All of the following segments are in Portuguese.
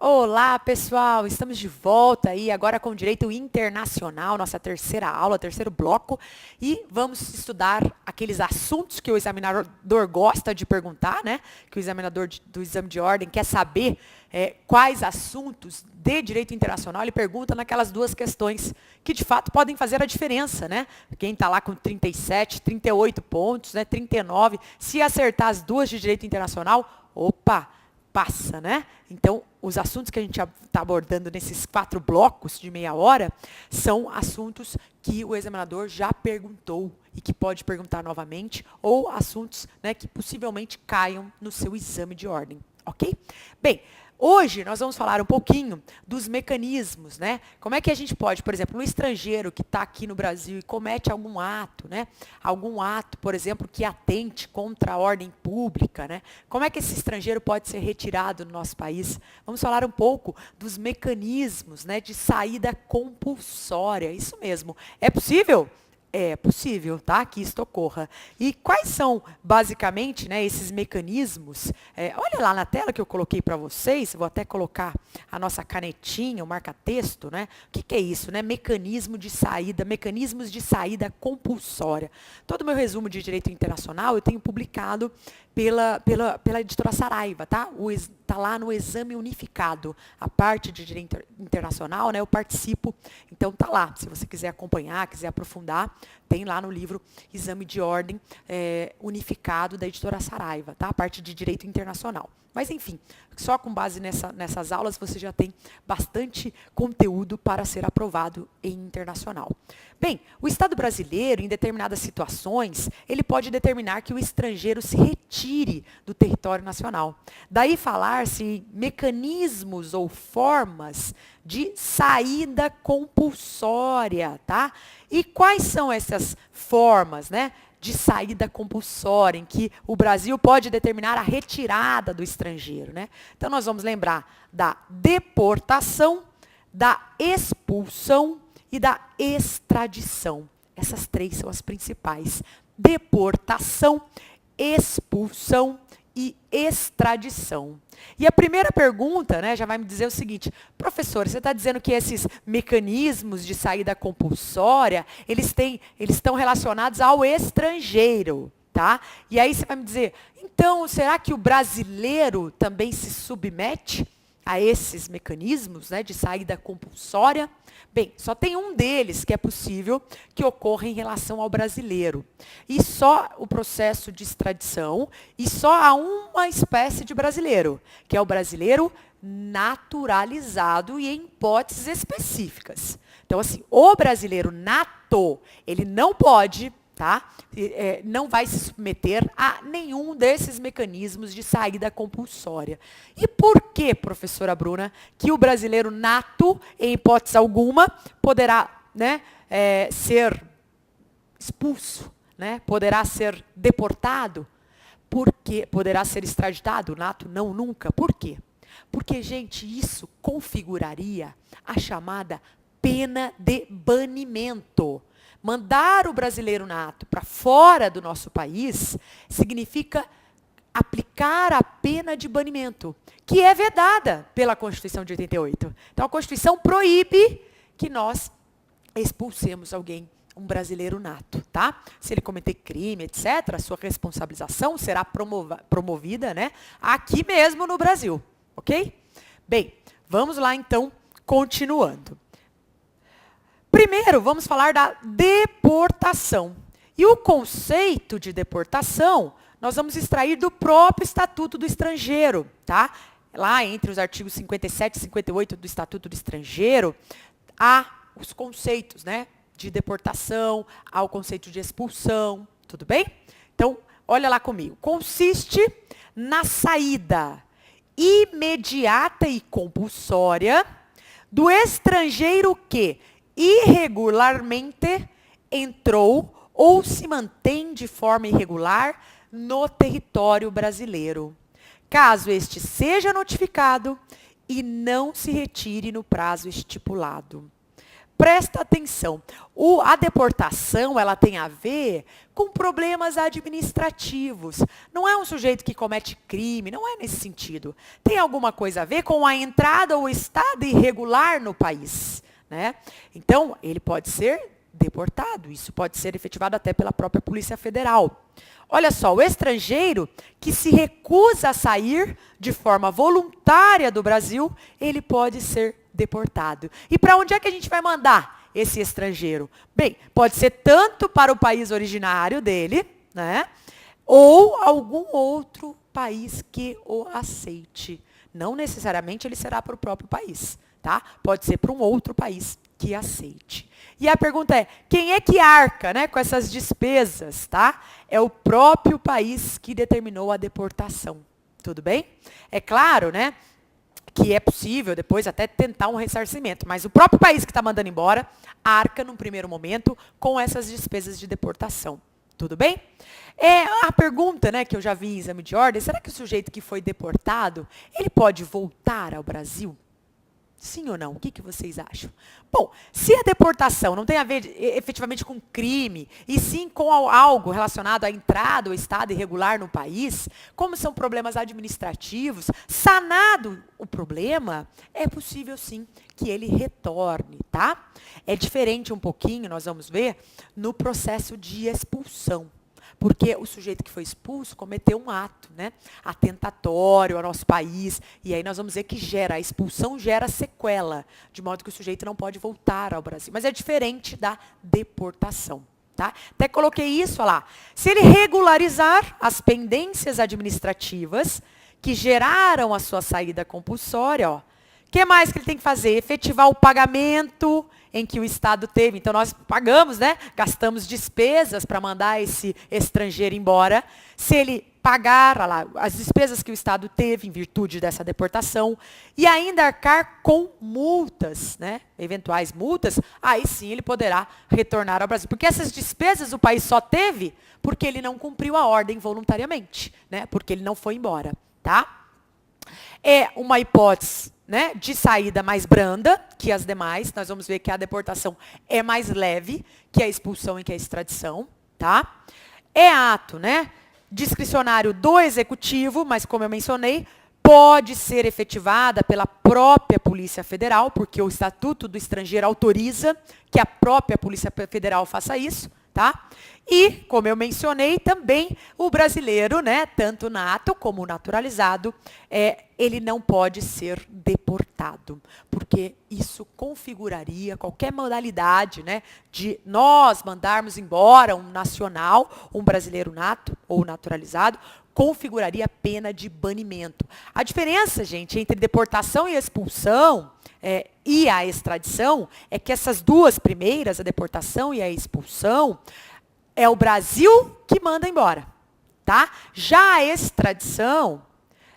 Olá, pessoal! Estamos de volta aí agora com Direito Internacional, nossa terceira aula, terceiro bloco, e vamos estudar aqueles assuntos que o examinador gosta de perguntar, né? Que o examinador do exame de ordem quer saber quais assuntos de Direito Internacional ele pergunta naquelas duas questões que de fato podem fazer a diferença, né? Quem está lá com 37, 38 pontos, né? 39, se acertar as duas de Direito Internacional, opa! Passa, né? Então, os assuntos que a gente está abordando nesses 4 blocos de meia hora são assuntos que o examinador já perguntou e que pode perguntar novamente, ou assuntos, né, que possivelmente caiam no seu exame de ordem, ok? Bem, hoje nós vamos falar um pouquinho dos mecanismos, né? Como é que a gente pode, por exemplo, um estrangeiro que está aqui no Brasil e comete algum ato, né? Algum ato, por exemplo, que atente contra a ordem pública, né? Como é que esse estrangeiro pode ser retirado do nosso país? Vamos falar um pouco dos mecanismos, né, de saída compulsória. Isso mesmo. É possível? É possível, tá? Que isto ocorra. E quais são, basicamente, né, esses mecanismos? Olha lá na tela que eu coloquei para vocês, vou até colocar a nossa canetinha, o marca-texto, né? O que é isso, né? Mecanismos de saída compulsória. Todo o meu resumo de Direito Internacional eu tenho publicado pela editora Saraiva, tá? Está lá no Exame Unificado. A parte de Direito Internacional, né, eu participo, então tá lá. Se você quiser acompanhar, quiser aprofundar, tem lá no livro Exame de Ordem Unificado da editora Saraiva, tá? A parte de Direito Internacional. Mas, enfim, só com base nessas aulas você já tem bastante conteúdo para ser aprovado em internacional. Bem, o Estado brasileiro, em determinadas situações, ele pode determinar que o estrangeiro se retire do território nacional. Daí falar-se em mecanismos ou formas de saída compulsória, tá? E quais são essas formas, né, de saída compulsória, em que o Brasil pode determinar a retirada do estrangeiro, né? Então, nós vamos lembrar da deportação, da expulsão e da extradição. Essas 3 são as principais. Deportação, expulsão e extradição. E a primeira pergunta, né, já vai me dizer o seguinte: professor, você está dizendo que esses mecanismos de saída compulsória, eles estão relacionados ao estrangeiro, tá? E aí você vai me dizer, então, será que o brasileiro também se submete a esses mecanismos, né, de saída compulsória? Bem, só tem um deles que é possível que ocorra em relação ao brasileiro. E só o processo de extradição, e só há uma espécie de brasileiro, que é o brasileiro naturalizado e em hipóteses específicas. Então, assim, o brasileiro nato, ele não pode, tá? Não vai se submeter a nenhum desses mecanismos de saída compulsória. E por que, professora Bruna, que o brasileiro nato, em hipótese alguma, poderá, né, ser expulso, né? Poderá ser deportado? Porque poderá ser extraditado? Nato, não, nunca. Por quê? Porque, gente, isso configuraria a chamada pena de banimento. Mandar o brasileiro nato para fora do nosso país significa aplicar a pena de banimento, que é vedada pela Constituição de 88. Então, a Constituição proíbe que nós expulsemos alguém, um brasileiro nato, tá? Se ele cometer crime, etc., a sua responsabilização será promovida, né, aqui mesmo no Brasil, ok? Bem, vamos lá, então, continuando. Primeiro, vamos falar da deportação. E o conceito de deportação, nós vamos extrair do próprio Estatuto do Estrangeiro, tá? Lá entre os artigos 57 e 58 do Estatuto do Estrangeiro, há os conceitos, né, de deportação, há o conceito de expulsão, tudo bem? Então, olha lá comigo. Consiste na saída imediata e compulsória do estrangeiro que irregularmente entrou ou se mantém de forma irregular no território brasileiro, caso este seja notificado e não se retire no prazo estipulado. Presta atenção, a deportação ela tem a ver com problemas administrativos. Não é um sujeito que comete crime, não é nesse sentido. Tem alguma coisa a ver com a entrada ou estado irregular no país, né? Então, ele pode ser deportado, isso pode ser efetivado até pela própria Polícia Federal. Olha só, o estrangeiro que se recusa a sair de forma voluntária do Brasil, ele pode ser deportado. E para onde é que a gente vai mandar esse estrangeiro? Bem, pode ser tanto para o país originário dele, né? Ou algum outro país que o aceite. Não necessariamente ele será para o próprio país, tá? Pode ser para um outro país que aceite. E a pergunta é, quem é que arca, né, com essas despesas, tá? É o próprio país que determinou a deportação. Tudo bem? É claro, né, que é possível depois até tentar um ressarcimento, mas o próprio país que está mandando embora arca, num primeiro momento, com essas despesas de deportação. Tudo bem? A pergunta, né, que eu já vi em exame de ordem, será que o sujeito que foi deportado, ele pode voltar ao Brasil? Sim ou não? O que vocês acham? Bom, se a deportação não tem a ver efetivamente com crime, e sim com algo relacionado à entrada ou estado irregular no país, como são problemas administrativos, sanado o problema, é possível sim que ele retorne, tá? É diferente um pouquinho, nós vamos ver, no processo de expulsão. Porque o sujeito que foi expulso cometeu um ato, né, atentatório ao nosso país, e aí nós vamos ver que a expulsão gera sequela, de modo que o sujeito não pode voltar ao Brasil. Mas é diferente da deportação, tá? Até coloquei isso, olha lá. Se ele regularizar as pendências administrativas que geraram a sua saída compulsória, ó, o que mais que ele tem que fazer? Efetivar o pagamento em que o Estado teve. Então, nós pagamos, né? Gastamos despesas para mandar esse estrangeiro embora. Se ele pagar lá, as despesas que o Estado teve em virtude dessa deportação e ainda arcar com multas, né? Eventuais multas, aí sim ele poderá retornar ao Brasil. Porque essas despesas o país só teve porque ele não cumpriu a ordem voluntariamente, né? Porque ele não foi embora, tá? É uma hipótese, né, de saída mais branda que as demais. Nós vamos ver que a deportação é mais leve que a expulsão e que a extradição, tá? É ato, né, discricionário do executivo, mas como eu mencionei, pode ser efetivada pela própria Polícia Federal, porque o Estatuto do Estrangeiro autoriza que a própria Polícia Federal faça isso, tá? E, como eu mencionei, também o brasileiro, né, tanto nato como naturalizado, ele não pode ser deportado, porque isso configuraria qualquer modalidade, né, de nós mandarmos embora um nacional, um brasileiro nato ou naturalizado, configuraria pena de banimento. A diferença, gente, entre deportação e expulsão e a extradição é que essas duas primeiras, a deportação e a expulsão, é o Brasil que manda embora, tá? Já a extradição,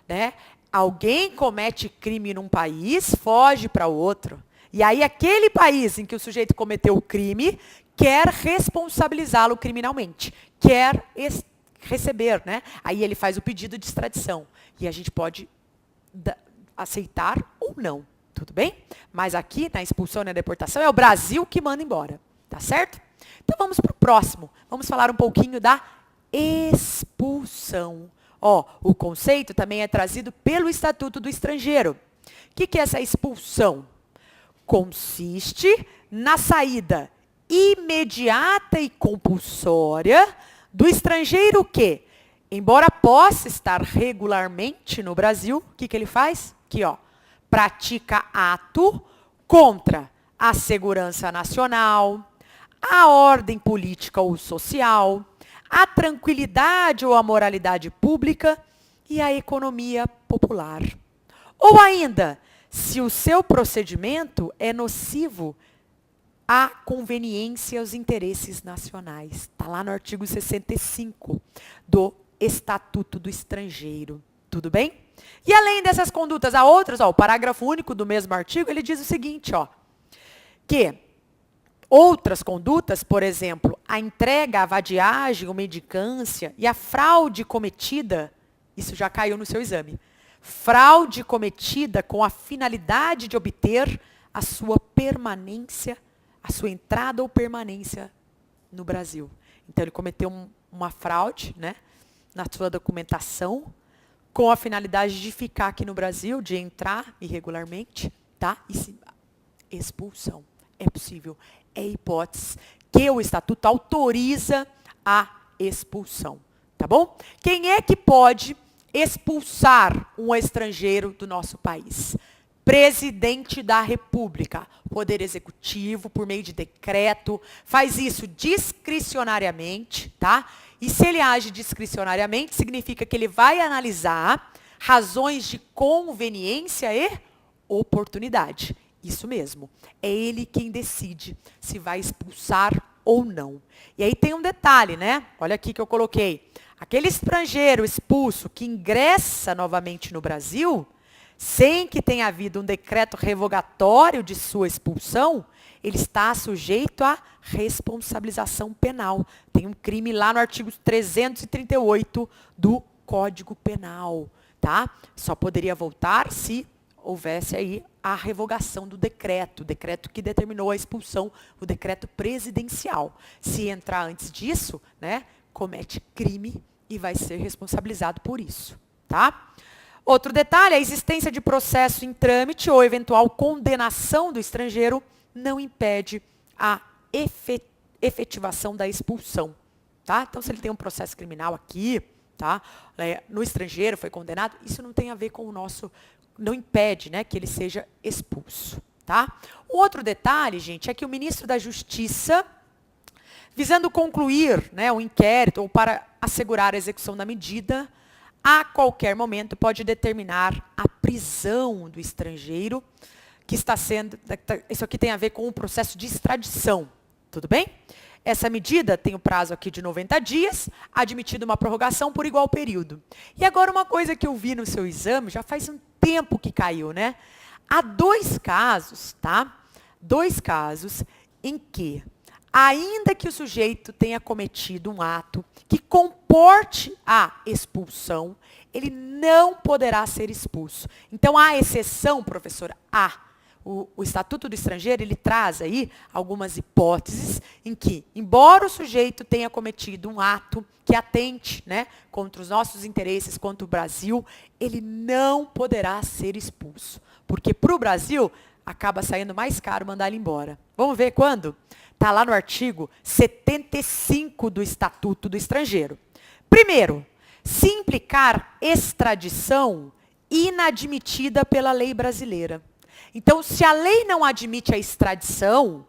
né, alguém comete crime num país, foge para outro. E aí aquele país em que o sujeito cometeu o crime quer responsabilizá-lo criminalmente, quer receber, né? Aí ele faz o pedido de extradição. E a gente pode aceitar ou não, tudo bem? Mas aqui, na expulsão e na deportação, é o Brasil que manda embora, tá certo? Então vamos para o próximo. Vamos falar um pouquinho da expulsão. Ó, o conceito também é trazido pelo Estatuto do Estrangeiro. O que é essa expulsão? Consiste na saída imediata e compulsória do estrangeiro que, embora possa estar regularmente no Brasil, o que ele faz? Aqui, ó, pratica ato contra a segurança nacional, a ordem política ou social, a tranquilidade ou a moralidade pública e a economia popular. Ou ainda, se o seu procedimento é nocivo à conveniência e aos interesses nacionais. Está lá no artigo 65 do Estatuto do Estrangeiro. Tudo bem? E além dessas condutas, há outras, ó, o parágrafo único do mesmo artigo, ele diz o seguinte, ó, que outras condutas, por exemplo, a entrega, a vadiagem, a mendicância e a fraude cometida, isso já caiu no seu exame, fraude cometida com a finalidade de obter a sua permanência a sua entrada ou permanência no Brasil. Então, ele cometeu uma fraude, né, na sua documentação, com a finalidade de ficar aqui no Brasil, de entrar irregularmente, tá? Expulsão. É possível. É hipótese que o Estatuto autoriza a expulsão. Tá bom? Quem é que pode expulsar um estrangeiro do nosso país? Presidente da República, Poder Executivo, por meio de decreto, faz isso discricionariamente, tá? E se ele age discricionariamente, significa que ele vai analisar razões de conveniência e oportunidade. Isso mesmo. É ele quem decide se vai expulsar ou não. E aí tem um detalhe, né? Olha aqui que eu coloquei. Aquele estrangeiro expulso que ingressa novamente no Brasil, sem que tenha havido um decreto revogatório de sua expulsão, ele está sujeito à responsabilização penal. Tem um crime lá no artigo 338 do Código Penal, tá? Só poderia voltar se houvesse aí a revogação do decreto, o decreto que determinou a expulsão, o decreto presidencial. Se entrar antes disso, né, comete crime e vai ser responsabilizado por isso, tá? Outro detalhe, a existência de processo em trâmite ou eventual condenação do estrangeiro não impede a efetivação da expulsão, tá? Então, se ele tem um processo criminal aqui, tá, no estrangeiro, foi condenado, isso não tem a ver com o nosso, não impede, né, que ele seja expulso, tá? Um outro detalhe, gente, é que o ministro da Justiça, visando concluir, né, um inquérito ou para assegurar a execução da medida, a qualquer momento pode determinar a prisão do estrangeiro, que está sendo, isso aqui tem a ver com o processo de extradição, tudo bem? Essa medida tem o prazo aqui de 90 dias, admitida uma prorrogação por igual período. E agora uma coisa que eu vi no seu exame, já faz um tempo que caiu, né? Há dois casos, tá? Dois casos em que, ainda que o sujeito tenha cometido um ato que comporte a expulsão, ele não poderá ser expulso. Então, há exceção, professora? O Estatuto do Estrangeiro, ele traz aí algumas hipóteses em que, embora o sujeito tenha cometido um ato que atente, né, contra os nossos interesses, contra o Brasil, ele não poderá ser expulso. Porque para o Brasil, acaba saindo mais caro mandar ele embora. Vamos ver quando? Está lá no artigo 75 do Estatuto do Estrangeiro. Primeiro, se implicar extradição inadmitida pela lei brasileira. Então, se a lei não admite a extradição,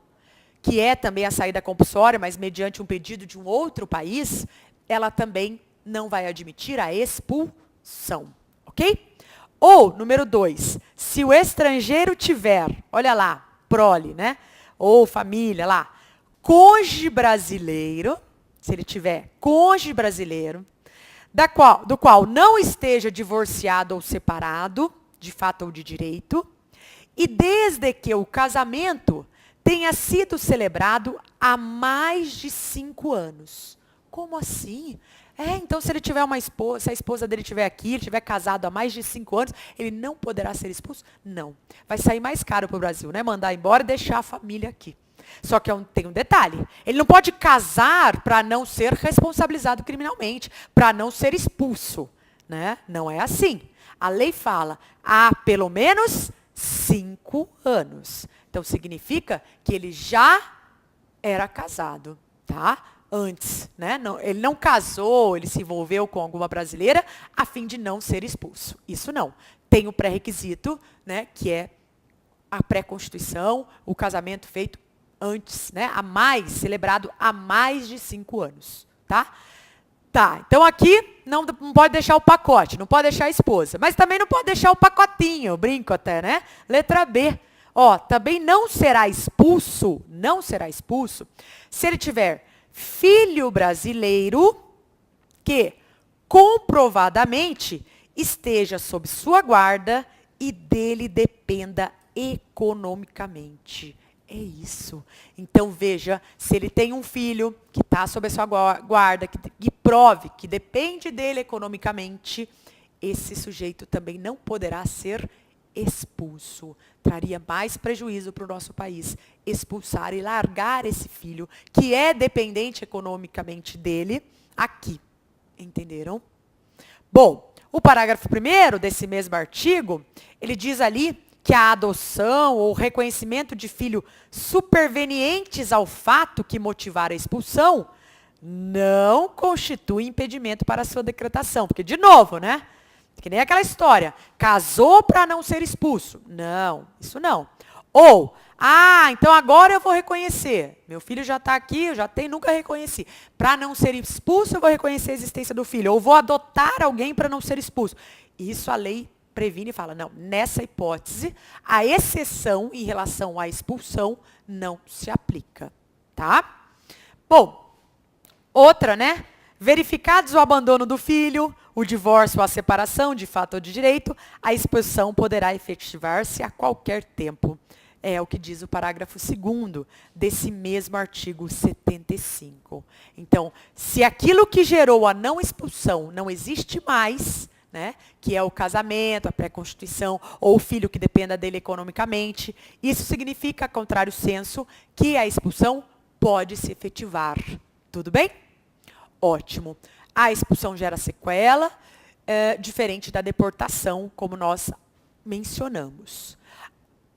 que é também a saída compulsória, mas mediante um pedido de um outro país, ela também não vai admitir a expulsão, ok? Ou, número 2, se o estrangeiro tiver, olha lá, prole, né? Ou família lá, cônjuge brasileiro, se ele tiver cônjuge brasileiro, do qual não esteja divorciado ou separado, de fato ou de direito, e desde que o casamento tenha sido celebrado há mais de 5 anos. Como assim? Então se ele tiver uma esposa, se a esposa dele estiver aqui, ele estiver casado há mais de 5 anos, ele não poderá ser expulso? Não. Vai sair mais caro para o Brasil, né? Mandar embora e deixar a família aqui. Só que tem um detalhe. Ele não pode casar para não ser responsabilizado criminalmente, para não ser expulso, né? Não é assim. A lei fala, há pelo menos 5 anos. Então, significa que ele já era casado, tá? Antes, né? Não, ele não casou, ele se envolveu com alguma brasileira a fim de não ser expulso. Isso não. Tem o pré-requisito, né? Que é a pré-constituição, o casamento feito antes, né? Celebrado há mais de 5 anos, tá? Tá, então aqui não pode deixar o pacote, não pode deixar a esposa, mas também não pode deixar o pacotinho, eu brinco até, né? Letra B, também não será expulso, se ele tiver filho brasileiro que comprovadamente esteja sob sua guarda e dele dependa economicamente. É isso. Então, veja, se ele tem um filho que está sob a sua guarda, que prove que depende dele economicamente, esse sujeito também não poderá ser expulso. Traria mais prejuízo para o nosso país expulsar e largar esse filho, que é dependente economicamente dele, aqui. Entenderam? Bom, o parágrafo 1º desse mesmo artigo, ele diz ali que a adoção ou reconhecimento de filho supervenientes ao fato que motivar a expulsão não constitui impedimento para a sua decretação. Porque, de novo, né? Que nem aquela história, casou para não ser expulso. Não, isso não. Ou, então agora eu vou reconhecer. Meu filho já está aqui, eu já tenho, nunca reconheci. Para não ser expulso, eu vou reconhecer a existência do filho. Ou vou adotar alguém para não ser expulso. Isso a lei previne e fala, não, nessa hipótese, a exceção em relação à expulsão não se aplica. Tá? Bom, outra, né? Verificados o abandono do filho, o divórcio ou a separação, de fato ou de direito, a expulsão poderá efetivar-se a qualquer tempo. É o que diz o parágrafo 2º desse mesmo artigo 75. Então, se aquilo que gerou a não expulsão não existe mais, né, que é o casamento, a pré-constituição, ou o filho que dependa dele economicamente, isso significa, contrário senso, que a expulsão pode se efetivar. Tudo bem? Ótimo. A expulsão gera sequela, diferente da deportação, como nós mencionamos.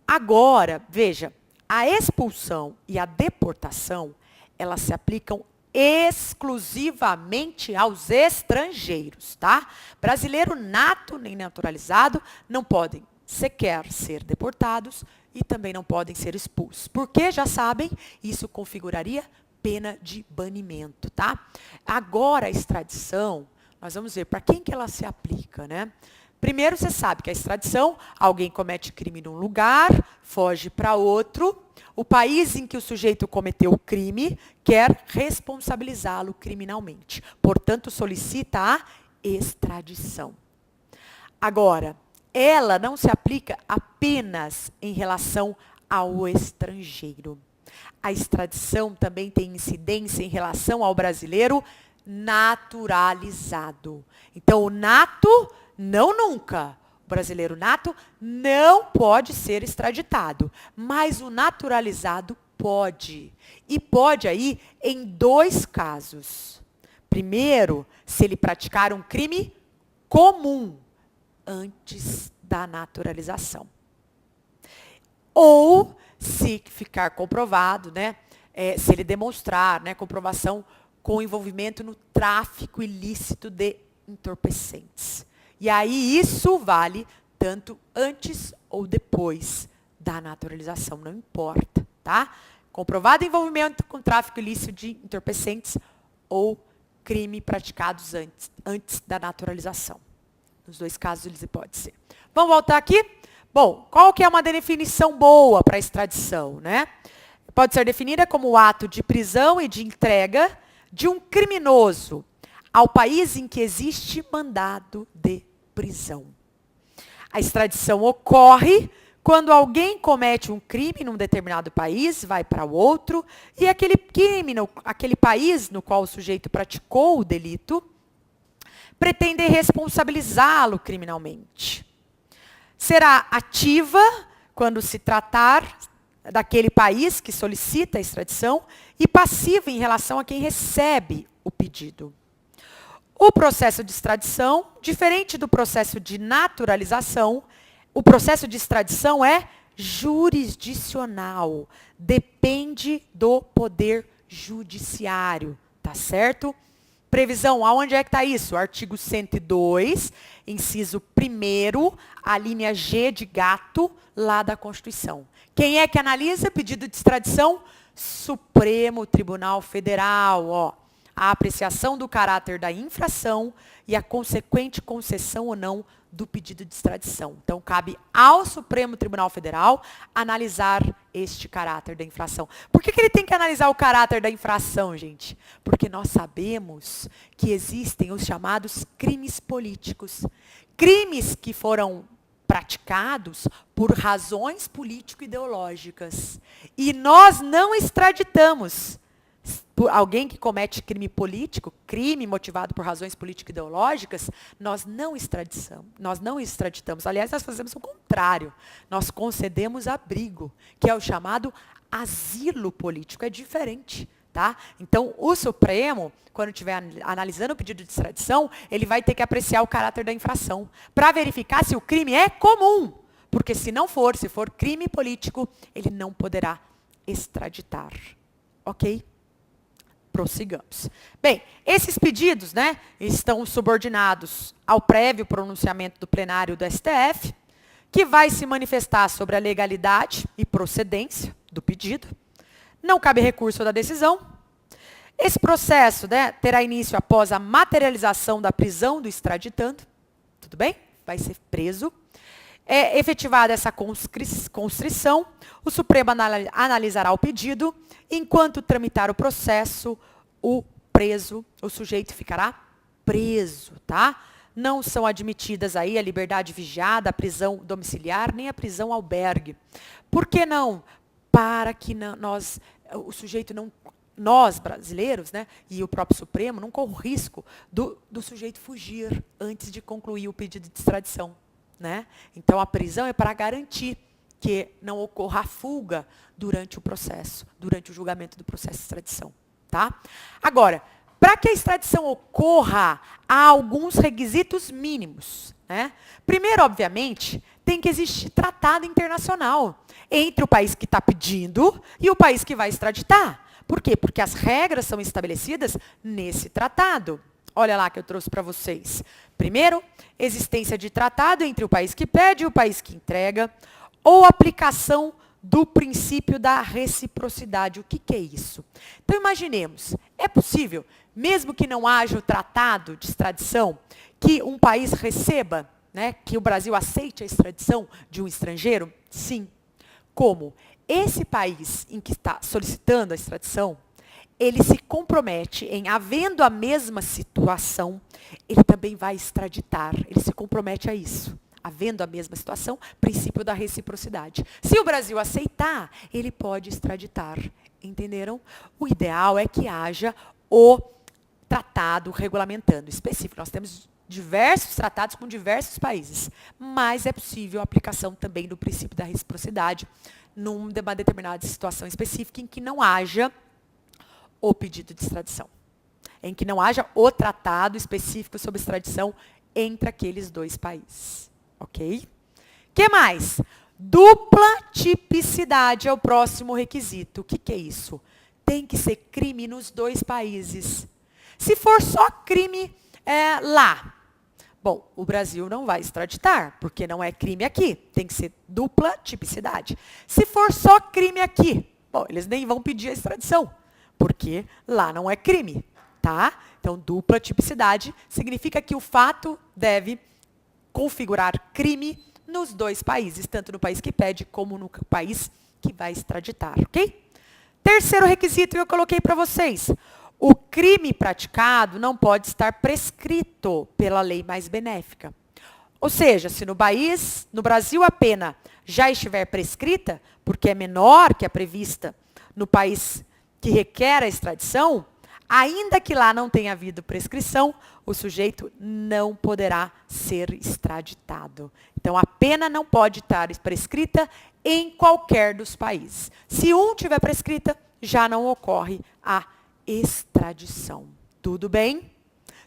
Agora, veja, a expulsão e a deportação, elas se aplicam exclusivamente aos estrangeiros, tá? Brasileiro nato nem naturalizado não podem sequer ser deportados e também não podem ser expulsos. Porque, já sabem, isso configuraria pena de banimento, tá? Agora, a extradição, nós vamos ver para quem que ela se aplica, né? Primeiro, você sabe que a extradição, alguém comete crime num lugar, foge para outro, o país em que o sujeito cometeu o crime quer responsabilizá-lo criminalmente. Portanto, solicita a extradição. Agora, ela não se aplica apenas em relação ao estrangeiro. A extradição também tem incidência em relação ao brasileiro naturalizado. Então, o nato, não nunca. O brasileiro nato não pode ser extraditado, mas o naturalizado pode. E pode aí em 2 casos. Primeiro, se ele praticar um crime comum antes da naturalização. Ou se ficar comprovado, né, se ele demonstrar, né, comprovação com envolvimento no tráfico ilícito de entorpecentes. E aí isso vale tanto antes ou depois da naturalização, não importa, tá? Comprovado envolvimento com tráfico ilícito de entorpecentes ou crime praticados antes da naturalização. Nos 2 casos ele pode ser. Vamos voltar aqui? Bom, qual que é uma definição boa para a extradição, né? Pode ser definida como o ato de prisão e de entrega de um criminoso ao país em que existe mandado de prisão. A extradição ocorre quando alguém comete um crime num determinado país, vai para outro, e aquele crime, aquele país no qual o sujeito praticou o delito, pretende responsabilizá-lo criminalmente. Será ativa quando se tratar daquele país que solicita a extradição e passiva em relação a quem recebe o pedido. O processo de extradição, diferente do processo de naturalização, o processo de extradição é jurisdicional, depende do poder judiciário, tá certo? Previsão, aonde é que está isso? Artigo 102, inciso 1º, a linha G de gato, lá da Constituição. Quem é que analisa pedido de extradição? Supremo Tribunal Federal, ó. A apreciação do caráter da infração e a consequente concessão ou não do pedido de extradição. Então, cabe ao Supremo Tribunal Federal analisar este caráter da infração. Por que ele tem que analisar o caráter da infração, gente? Porque nós sabemos que existem os chamados crimes políticos. Crimes que foram praticados por razões político-ideológicas. E nós não extraditamos. por alguém que comete crime político, crime motivado por razões político-ideológicas, nós não extraditamos. Aliás, nós fazemos o contrário. Nós concedemos abrigo, que é o chamado asilo político. É diferente, tá? Então, o Supremo, quando estiver analisando o pedido de extradição, ele vai ter que apreciar o caráter da infração, para verificar se o crime é comum. Porque se for crime político, ele não poderá extraditar. Ok? Prossigamos. Bem, esses pedidos, né, estão subordinados ao prévio pronunciamento do plenário do STF, que vai se manifestar sobre a legalidade e procedência do pedido. Não cabe recurso da decisão. Esse processo, né, terá início após a materialização da prisão do extraditando. Tudo bem? Vai ser preso. É efetivada essa constrição, o Supremo analisará o pedido. Enquanto tramitar o processo, o sujeito ficará preso, tá? Não são admitidas aí a liberdade vigiada, a prisão domiciliar, nem a prisão albergue. Por que não? Para que nós brasileiros, né, e o próprio Supremo, não corram o risco do sujeito fugir antes de concluir o pedido de extradição. Né? Então, a prisão é para garantir que não ocorra a fuga durante o processo, durante o julgamento do processo de extradição. Tá? Agora, para que a extradição ocorra, há alguns requisitos mínimos. Né? Primeiro, obviamente, tem que existir tratado internacional entre o país que está pedindo e o país que vai extraditar. Por quê? Porque as regras são estabelecidas nesse tratado. Olha lá que eu trouxe para vocês. Primeiro, existência de tratado entre o país que pede e o país que entrega, ou aplicação do princípio da reciprocidade. O que é isso? Então, imaginemos, é possível, mesmo que não haja o tratado de extradição, que um país receba, né, que o Brasil aceite a extradição de um estrangeiro? Sim. Como? Esse país em que está solicitando a extradição, ele se compromete em, havendo a mesma situação, ele também vai extraditar. Ele se compromete a isso. Havendo a mesma situação, princípio da reciprocidade. Se o Brasil aceitar, ele pode extraditar. Entenderam? O ideal é que haja o tratado regulamentando específico. Nós temos diversos tratados com diversos países, mas é possível a aplicação também do princípio da reciprocidade numa determinada situação específica em que não haja o pedido de extradição, em que não haja o tratado específico sobre extradição entre aqueles dois países. Ok? Que mais? Dupla tipicidade é o próximo requisito. O que é isso? Tem que ser crime nos dois países. Se for só crime lá, bom, o Brasil não vai extraditar, porque não é crime aqui. Tem que ser dupla tipicidade. Se for só crime aqui, bom, eles nem vão pedir a extradição, porque lá não é crime, tá? Então, dupla tipicidade significa que o fato deve configurar crime nos dois países, tanto no país que pede como no país que vai extraditar, ok? Terceiro requisito, eu coloquei para vocês. O crime praticado não pode estar prescrito pela lei mais benéfica. Ou seja, se no Brasil a pena já estiver prescrita, porque é menor que a prevista no país que requer a extradição, ainda que lá não tenha havido prescrição, o sujeito não poderá ser extraditado. Então, a pena não pode estar prescrita em qualquer dos países. Se um tiver prescrita, já não ocorre a extradição. Tudo bem?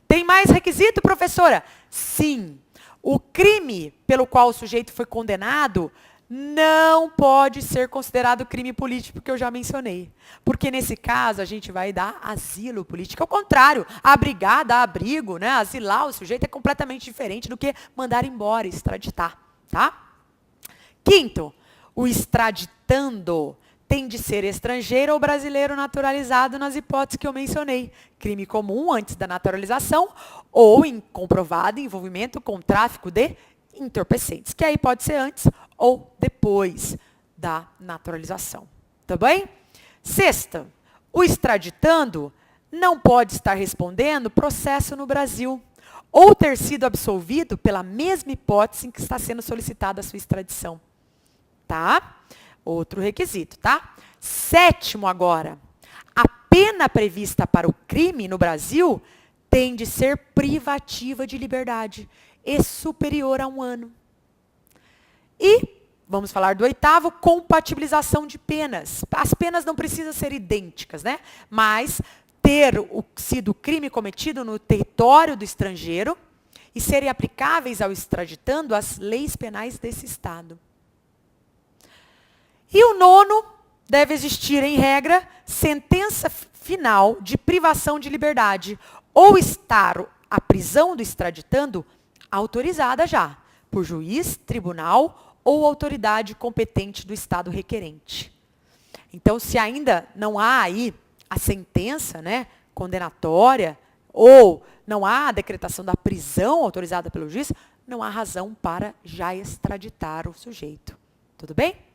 Tem mais requisito, professora? Sim. O crime pelo qual o sujeito foi condenado não pode ser considerado crime político, que eu já mencionei. Porque, nesse caso, a gente vai dar asilo político. Ao contrário, abrigar, dar abrigo, né? Asilar o sujeito é completamente diferente do que mandar embora, extraditar. Tá? Quinto, o extraditando tem de ser estrangeiro ou brasileiro naturalizado nas hipóteses que eu mencionei. Crime comum antes da naturalização ou em comprovado envolvimento com tráfico de entorpecentes, que aí pode ser antes ou depois da naturalização. Tá bem? Sexta, o extraditando não pode estar respondendo processo no Brasil ou ter sido absolvido pela mesma hipótese em que está sendo solicitada a sua extradição. Tá? Outro requisito, tá? Sétimo agora, a pena prevista para o crime no Brasil tem de ser privativa de liberdade e superior a 1 ano. E vamos falar do 8º, compatibilização de penas. As penas não precisam ser idênticas, né? Mas ter sido crime cometido no território do estrangeiro e serem aplicáveis ao extraditando as leis penais desse Estado. E o 9º, deve existir, em regra, sentença final de privação de liberdade ou estar a prisão do extraditando autorizada já por juiz, tribunal ou autoridade competente do Estado requerente. Então, se ainda não há aí a sentença, né, condenatória, ou não há a decretação da prisão autorizada pelo juiz, não há razão para já extraditar o sujeito. Tudo bem?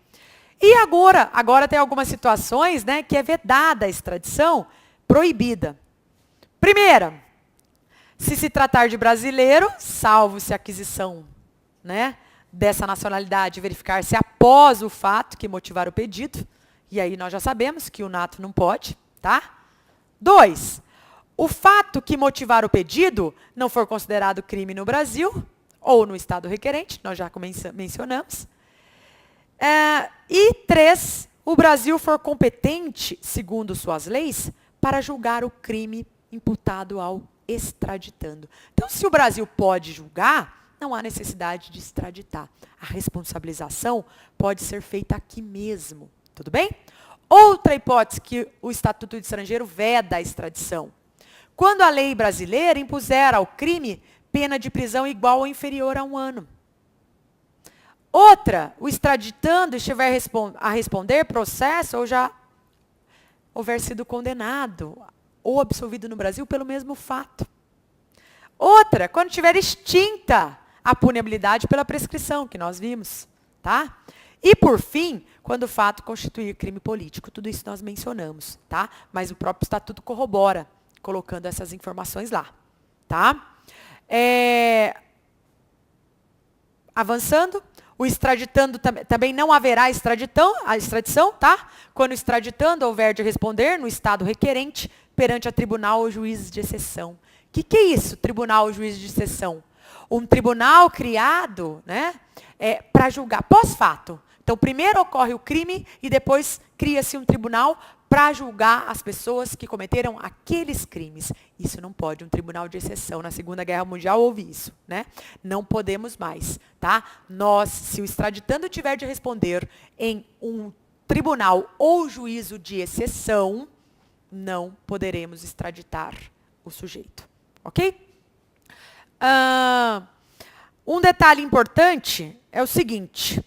E agora tem algumas situações, né, que é vedada a extradição, proibida. Primeira, se tratar de brasileiro, salvo se a aquisição, né, dessa nacionalidade verificar-se após o fato que motivar o pedido, e aí nós já sabemos que o nato não pode, tá? 2, o fato que motivar o pedido não for considerado crime no Brasil, ou no Estado requerente, nós já mencionamos. E 3, o Brasil for competente, segundo suas leis, para julgar o crime imputado ao extraditando. Então, se o Brasil pode julgar, não há necessidade de extraditar. A responsabilização pode ser feita aqui mesmo. Tudo bem? Outra hipótese que o Estatuto do Estrangeiro veda a extradição. Quando a lei brasileira impuser ao crime pena de prisão igual ou inferior a 1 ano. Outra, o extraditando estiver a responder processo ou já houver sido condenado ou absolvido no Brasil pelo mesmo fato. Outra, quando tiver extinta a punibilidade pela prescrição, que nós vimos, tá? E, por fim, quando o fato constituir crime político. Tudo isso nós mencionamos, tá? Mas o próprio Estatuto corrobora, colocando essas informações lá, tá? Avançando, o extraditando também não haverá extradição, tá? Quando o extraditando houver de responder no Estado requerente perante a tribunal ou juízes de exceção. O que é isso, tribunal ou juiz de exceção? Um tribunal criado, né, para julgar pós-fato. Então, primeiro ocorre o crime e depois cria-se um tribunal para julgar as pessoas que cometeram aqueles crimes. Isso não pode, um tribunal de exceção. Na Segunda Guerra Mundial houve isso, né? Não podemos mais, tá? Se o extraditando tiver de responder em um tribunal ou juízo de exceção, não poderemos extraditar o sujeito, ok? Um detalhe importante é o seguinte,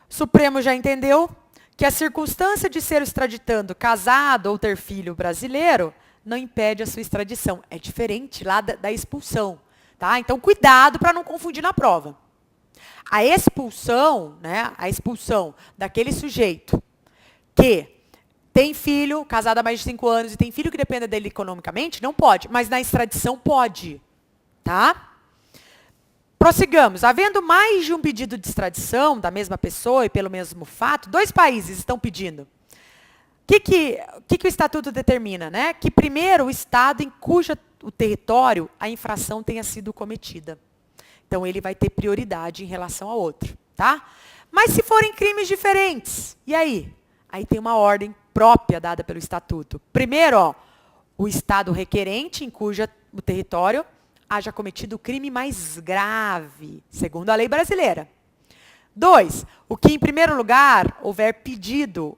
o Supremo já entendeu que a circunstância de ser o extraditando casado ou ter filho brasileiro não impede a sua extradição. É diferente lá da expulsão, tá? Então, cuidado para não confundir na prova. A expulsão, né, a expulsão daquele sujeito que tem filho, casado há mais de 5 anos e tem filho que dependa dele economicamente, não pode, mas na extradição pode. Tá? Prossigamos. Havendo mais de um pedido de extradição da mesma pessoa e pelo mesmo fato, 2 países estão pedindo. O que o Estatuto determina? Né? Que primeiro o Estado em cujo o território a infração tenha sido cometida. Então, ele vai ter prioridade em relação ao outro. Tá? Mas se forem crimes diferentes, e aí? Aí tem uma ordem própria dada pelo Estatuto. Primeiro, o Estado requerente em cujo o território haja cometido o crime mais grave, segundo a lei brasileira. 2, o que, em primeiro lugar, houver pedido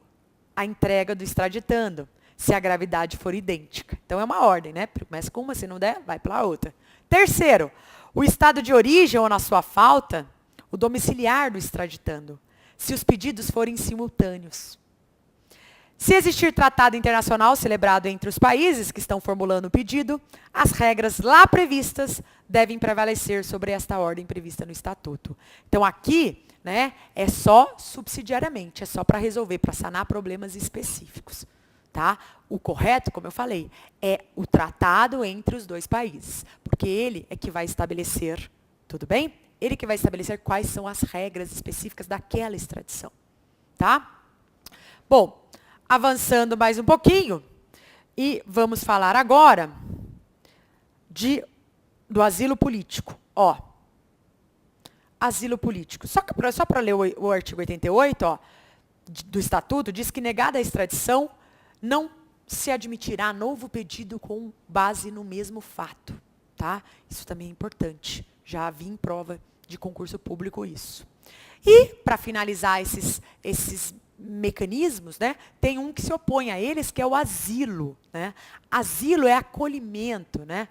a entrega do extraditando, se a gravidade for idêntica. Então, é uma ordem, né? Começa com uma, se não der, vai para a outra. Terceiro, o estado de origem ou, na sua falta, o domiciliar do extraditando, se os pedidos forem simultâneos. Se existir tratado internacional celebrado entre os países que estão formulando o pedido, as regras lá previstas devem prevalecer sobre esta ordem prevista no Estatuto. Então, aqui, né, é só subsidiariamente, é só para resolver, para sanar problemas específicos. Tá? O correto, como eu falei, é o tratado entre os 2 países, porque ele é que vai estabelecer, tudo bem? Ele que vai estabelecer quais são as regras específicas daquela extradição. Tá? Bom, avançando mais um pouquinho, E vamos falar agora do asilo político. Ó, asilo político. Só para ler o artigo 88, ó, do Estatuto, diz que negada a extradição, não se admitirá novo pedido com base no mesmo fato. Tá? Isso também é importante. Já vi em prova de concurso público isso. E, para finalizar esses mecanismos, né, tem um que se opõe a eles, que é o asilo. Né? Asilo é acolhimento, né,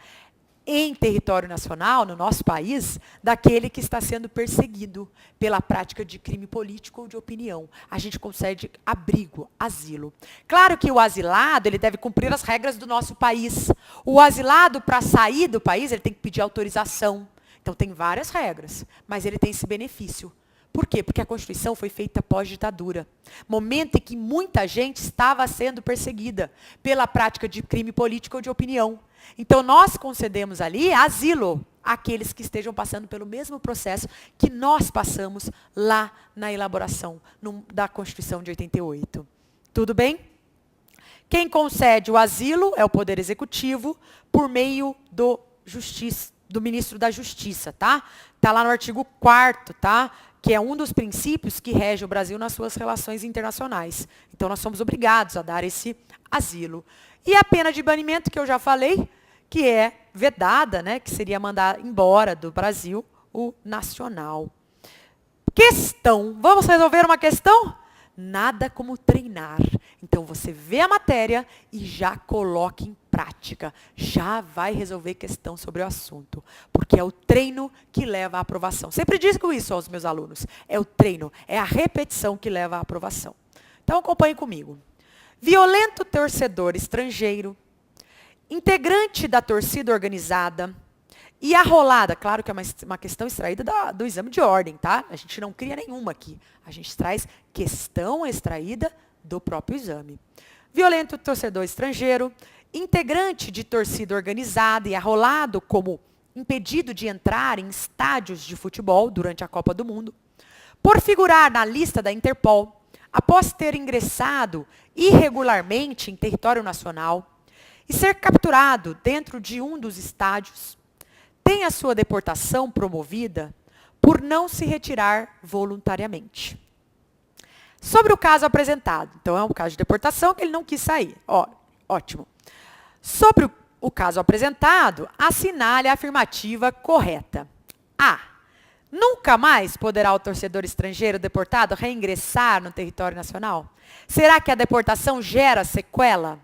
em território nacional, no nosso país, daquele que está sendo perseguido pela prática de crime político ou de opinião. A gente concede abrigo, asilo. Claro que o asilado, ele deve cumprir as regras do nosso país. O asilado, para sair do país, ele tem que pedir autorização. Então, tem várias regras, mas ele tem esse benefício. Por quê? Porque a Constituição foi feita pós-ditadura. Momento em que muita gente estava sendo perseguida pela prática de crime político ou de opinião. Então, nós concedemos ali asilo àqueles que estejam passando pelo mesmo processo que nós passamos lá na elaboração da Constituição de 88. Tudo bem? Quem concede o asilo é o Poder Executivo por meio do ministro da Justiça, tá? Está lá no artigo 4º, tá? Que é um dos princípios que rege o Brasil nas suas relações internacionais. Então, nós somos obrigados a dar esse asilo. E a pena de banimento, que eu já falei, que é vedada, né, que seria mandar embora do Brasil o nacional. Questão. Vamos resolver uma questão? Nada como treinar. Então, você vê a matéria e já coloque em prática. Já vai resolver questão sobre o assunto. Porque é o treino que leva à aprovação. Sempre digo isso aos meus alunos. É o treino, é a repetição que leva à aprovação. Então, acompanhe comigo. Violento torcedor estrangeiro, integrante da torcida organizada e arrolada. Claro que é uma questão extraída do exame de ordem, tá? A gente não cria nenhuma aqui. A gente traz questão extraída do próprio exame. Violento torcedor estrangeiro, integrante de torcida organizada e arrolado como impedido de entrar em estádios de futebol durante a Copa do Mundo, por figurar na lista da Interpol, após ter ingressado irregularmente em território nacional e ser capturado dentro de um dos estádios, tem a sua deportação promovida por não se retirar voluntariamente. Sobre o caso apresentado, então é um caso de deportação que ele não quis sair. Ó, ótimo. Sobre o caso apresentado, assinale a afirmativa correta. A. Nunca mais poderá o torcedor estrangeiro deportado reingressar no território nacional? Será que a deportação gera sequela?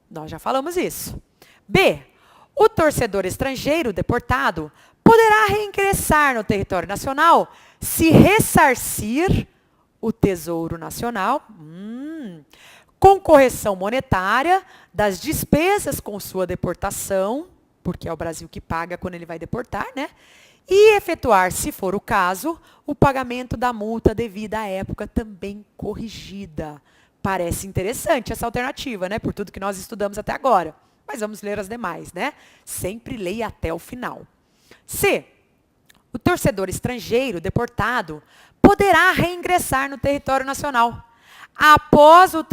Nós já falamos isso. B. O torcedor estrangeiro deportado poderá reingressar no território nacional se ressarcir o Tesouro Nacional com correção monetária das despesas com sua deportação, porque é o Brasil que paga quando ele vai deportar, né? E efetuar, se for o caso, o pagamento da multa devida à época também corrigida. Parece interessante essa alternativa, né? Por tudo que nós estudamos até agora. Mas vamos ler as demais, né? Sempre leia até o final. C. O torcedor estrangeiro deportado poderá reingressar no território nacional após o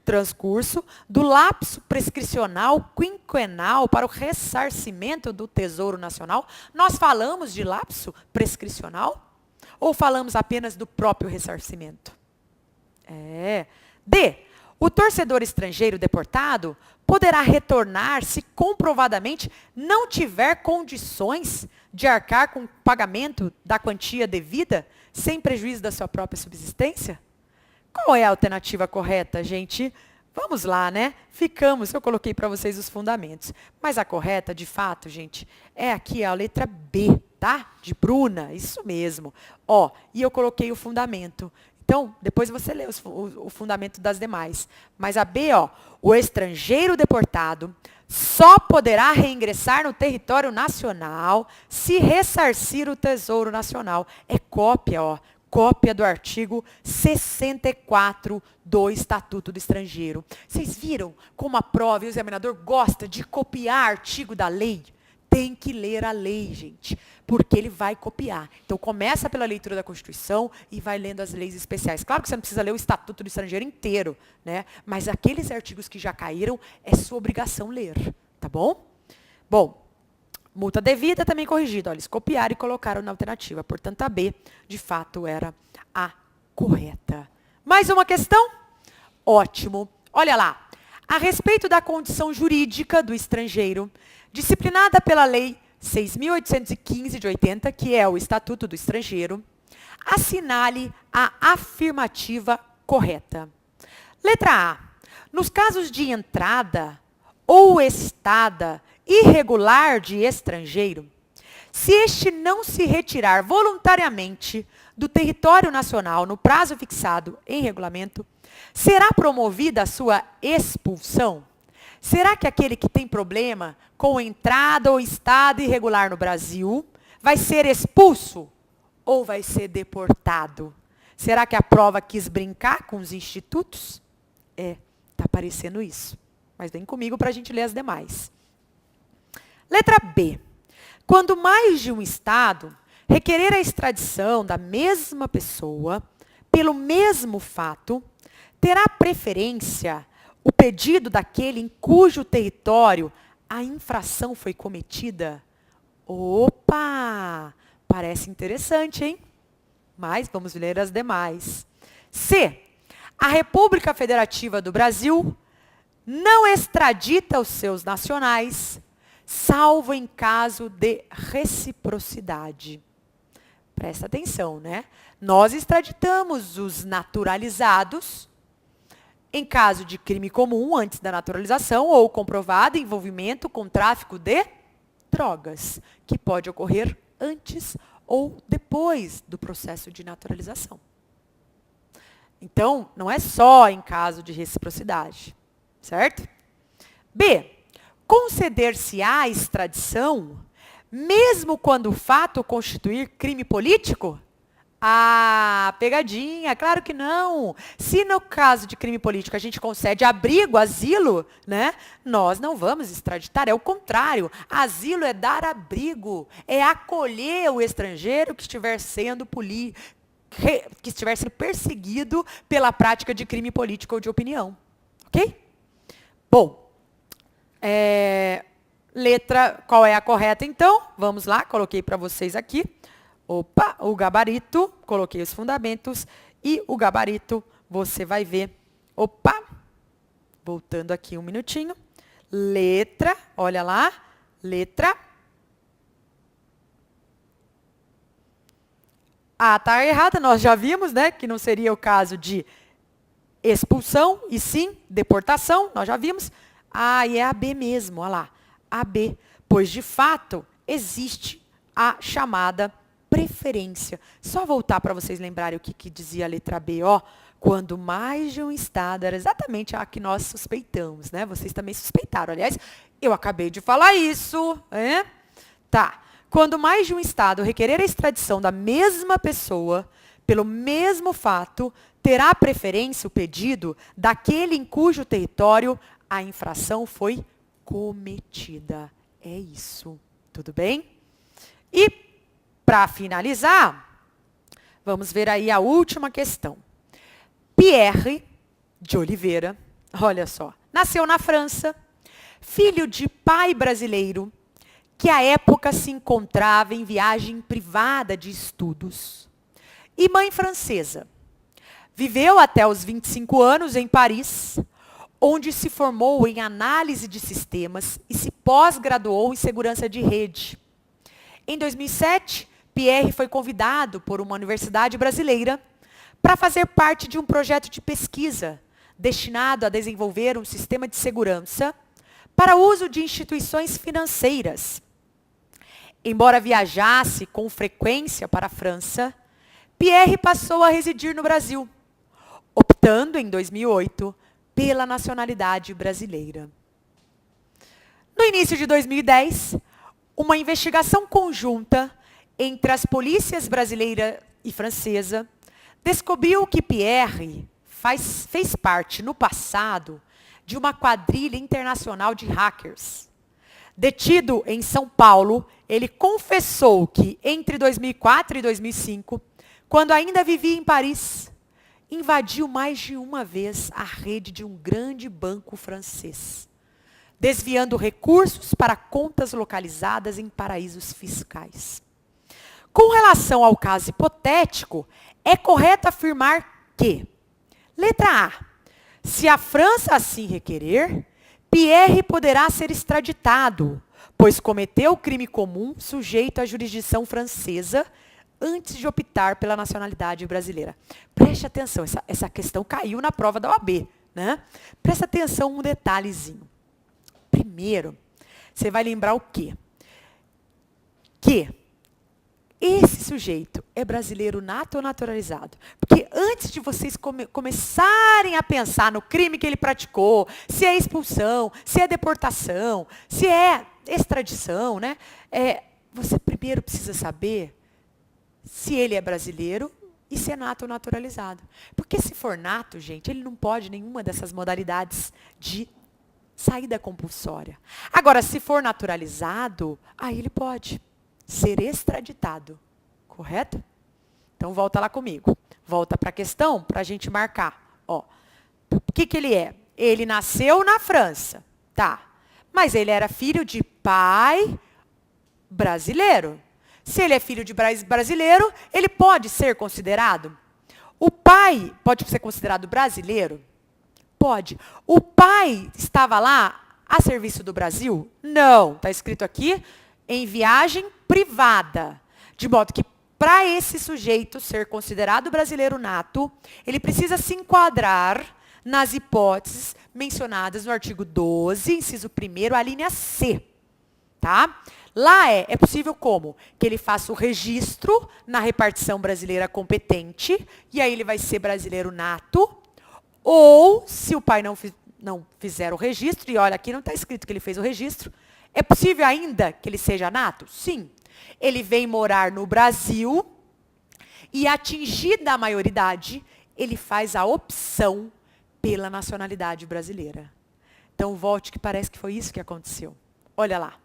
transcurso do lapso prescricional quinquenal para o ressarcimento do Tesouro Nacional. Nós falamos de lapso prescricional ou falamos apenas do próprio ressarcimento? D. O torcedor estrangeiro deportado poderá retornar se comprovadamente não tiver condições de arcar com o pagamento da quantia devida, sem prejuízo da sua própria subsistência? Qual é a alternativa correta, gente? Vamos lá, né? Eu coloquei para vocês os fundamentos. Mas a correta, de fato, gente, é aqui a letra B, tá? De Bruna, isso mesmo. Ó, e eu coloquei o fundamento. Então, depois você lê o fundamento das demais. Mas a B, ó, o estrangeiro deportado só poderá reingressar no território nacional se ressarcir o Tesouro Nacional. É cópia, ó. Cópia do artigo 64 do Estatuto do Estrangeiro. Vocês viram como a prova e o examinador gosta de copiar artigo da lei? tem que ler a lei, gente, porque ele vai copiar. Então, começa pela leitura da Constituição e vai lendo as leis especiais. Claro que você não precisa ler o Estatuto do Estrangeiro inteiro, né? Mas aqueles artigos que já caíram, é sua obrigação ler, tá bom? Bom, multa devida também corrigida. Olha, eles copiaram e colocaram na alternativa. Portanto, a B, de fato, era a correta. Mais uma questão? Ótimo. Olha lá. A respeito da condição jurídica do estrangeiro, disciplinada pela Lei 6.815 de 80, que é o Estatuto do Estrangeiro, assinale a afirmativa correta. Letra A. Nos casos de entrada ou estada irregular de estrangeiro, se este não se retirar voluntariamente do território nacional no prazo fixado em regulamento, será promovida a sua expulsão? Será que aquele que tem problema com entrada ou estada irregular no Brasil vai ser expulso ou vai ser deportado? Será que a prova quis brincar com os institutos? Tá parecendo isso. Mas vem comigo para a gente ler as demais. Letra B. Quando mais de um Estado requerer a extradição da mesma pessoa pelo mesmo fato, terá preferência o pedido daquele em cujo território a infração foi cometida? Opa! Parece interessante, hein? Mas vamos ler as demais. C. A República Federativa do Brasil não extradita os seus nacionais, salvo em caso de reciprocidade. Presta atenção, né? Nós extraditamos os naturalizados em caso de crime comum antes da naturalização ou comprovado envolvimento com tráfico de drogas, que pode ocorrer antes ou depois do processo de naturalização. Então, não é só em caso de reciprocidade, certo? B. Conceder-se-á a extradição, mesmo quando o fato constituir crime político? Ah, pegadinha, claro que não. Se no caso de crime político a gente concede abrigo, asilo, né? Nós não vamos extraditar, é o contrário. Asilo é dar abrigo, é acolher o estrangeiro que estiver sendo perseguido pela prática de crime político ou de opinião. Ok? Bom, letra, qual é a correta então? Vamos lá, coloquei para vocês aqui. Opa, o gabarito, coloquei os fundamentos e o gabarito, você vai ver. Opa, voltando aqui um minutinho. Letra, olha lá, letra A está errada, nós já vimos, né, que não seria o caso de expulsão, e sim deportação, nós já vimos. Ah, e é a B mesmo, olha lá, a B, pois de fato existe a chamada preferência. Só voltar para vocês lembrarem o que dizia a letra B, ó. Quando mais de um Estado, era exatamente a que nós suspeitamos, né? Vocês também suspeitaram, aliás, eu acabei de falar isso, né? Tá. Quando mais de um Estado requerer a extradição da mesma pessoa, pelo mesmo fato, terá preferência o pedido daquele em cujo território a infração foi cometida. É isso. Tudo bem? E, para finalizar, vamos ver aí a última questão. Pierre de Oliveira, olha só, nasceu na França, filho de pai brasileiro, que à época se encontrava em viagem privada de estudos, e mãe francesa. Viveu até os 25 anos em Paris, onde se formou em análise de sistemas e se pós-graduou em segurança de rede. Em 2007, Pierre foi convidado por uma universidade brasileira para fazer parte de um projeto de pesquisa destinado a desenvolver um sistema de segurança para uso de instituições financeiras. Embora viajasse com frequência para a França, Pierre passou a residir no Brasil, optando em 2008 pela nacionalidade brasileira. No início de 2010, uma investigação conjunta entre as polícias brasileira e francesa descobriu que Pierre fez parte, no passado, de uma quadrilha internacional de hackers, Detido em São Paulo, ele confessou que entre 2004 e 2005, quando ainda vivia em Paris, invadiu mais de uma vez a rede de um grande banco francês, desviando recursos para contas localizadas em paraísos fiscais. Com relação ao caso hipotético, é correto afirmar que, letra A, se a França assim requerer, Pierre poderá ser extraditado, pois cometeu crime comum sujeito à jurisdição francesa antes de optar pela nacionalidade brasileira. Preste atenção, essa questão caiu na prova da OAB, né? Presta atenção um detalhezinho. Primeiro, você vai lembrar o quê? Que esse sujeito é brasileiro nato ou naturalizado? Porque antes de vocês começarem a pensar no crime que ele praticou, se é expulsão, se é deportação, se é extradição, né? Você primeiro precisa saber se ele é brasileiro e se é nato ou naturalizado. Porque se for nato, gente, ele não pode nenhuma dessas modalidades de saída compulsória. Agora, se for naturalizado, aí ele pode ser extraditado, correto? Então, volta lá comigo. Volta para a questão, para a gente marcar. Ó, o que ele é? Ele nasceu na França, tá? Mas ele era filho de pai brasileiro. Se ele é filho de brasileiro, ele pode ser considerado? O pai pode ser considerado brasileiro? Pode. O pai estava lá a serviço do Brasil? Não. Está escrito aqui, em viagem privada. De modo que, para esse sujeito ser considerado brasileiro nato, ele precisa se enquadrar nas hipóteses mencionadas no artigo 12, inciso 1º, a linha C. Tá? Lá é possível como? Que ele faça o registro na repartição brasileira competente, e aí ele vai ser brasileiro nato, ou, se o pai não fizer o registro, e olha, aqui não está escrito que ele fez o registro, é possível ainda que ele seja nato? Sim. Ele vem morar no Brasil e, atingida a maioridade, ele faz a opção pela nacionalidade brasileira. Então, volte que parece que foi isso que aconteceu. Olha lá.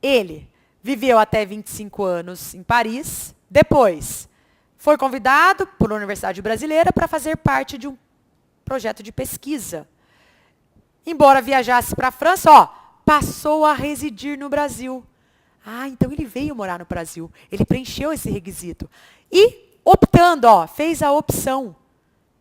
Ele viveu até 25 anos em Paris, depois foi convidado por uma universidade brasileira para fazer parte de um projeto de pesquisa. Embora viajasse para a França, passou a residir no Brasil. Então ele veio morar no Brasil. Ele preencheu esse requisito. E, optando, fez a opção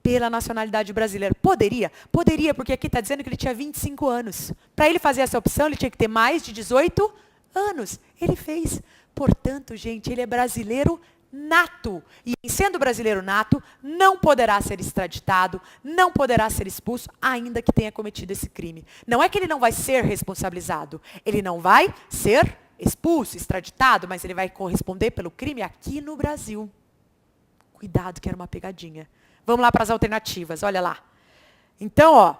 pela nacionalidade brasileira. Poderia? Poderia, porque aqui está dizendo que ele tinha 25 anos. Para ele fazer essa opção, ele tinha que ter mais de 18 anos. Ele fez. Portanto, gente, ele é brasileiro nato. E, sendo brasileiro nato, não poderá ser extraditado, não poderá ser expulso, ainda que tenha cometido esse crime. Não é que ele não vai ser responsabilizado. Ele não vai ser expulso, extraditado, mas ele vai corresponder pelo crime aqui no Brasil. Cuidado, que era uma pegadinha. Vamos lá para as alternativas, olha lá. Então,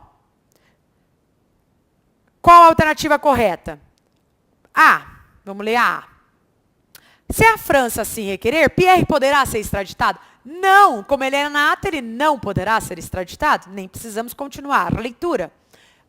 qual a alternativa correta? A. Vamos ler a A. Se a França assim requerer, Pierre poderá ser extraditado? Não, como ele é nato, ele não poderá ser extraditado. Nem precisamos continuar a leitura.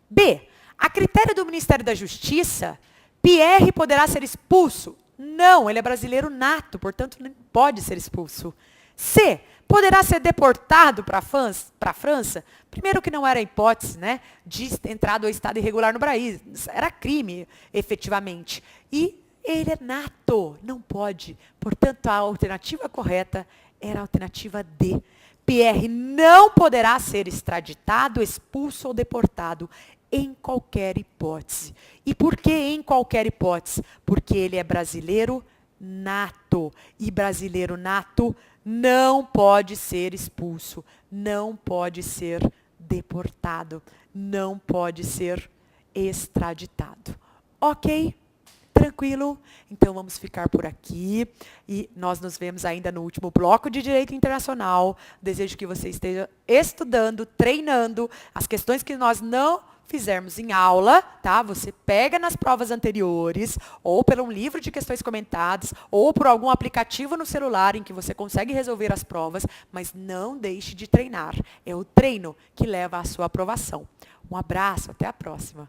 B. A critério do Ministério da Justiça, Pierre poderá ser expulso? Não, ele é brasileiro nato, portanto, não pode ser expulso. C. Poderá ser deportado para a França? Primeiro que não era hipótese, né, de entrada ou estado irregular no Brasil. Era crime, efetivamente. E ele é nato, não pode. Portanto, a alternativa correta era a alternativa D. Pierre não poderá ser extraditado, expulso ou deportado em qualquer hipótese. E por que em qualquer hipótese? Porque ele é brasileiro nato. E brasileiro nato não pode ser expulso, não pode ser deportado, não pode ser extraditado. Ok? Tranquilo? Então vamos ficar por aqui e nós nos vemos ainda no último bloco de Direito Internacional. Desejo que você esteja estudando, treinando as questões que nós não fizermos em aula, tá? Você pega nas provas anteriores, ou pelo um livro de questões comentadas, ou por algum aplicativo no celular em que você consegue resolver as provas, mas não deixe de treinar. É o treino que leva à sua aprovação. Um abraço, até a próxima.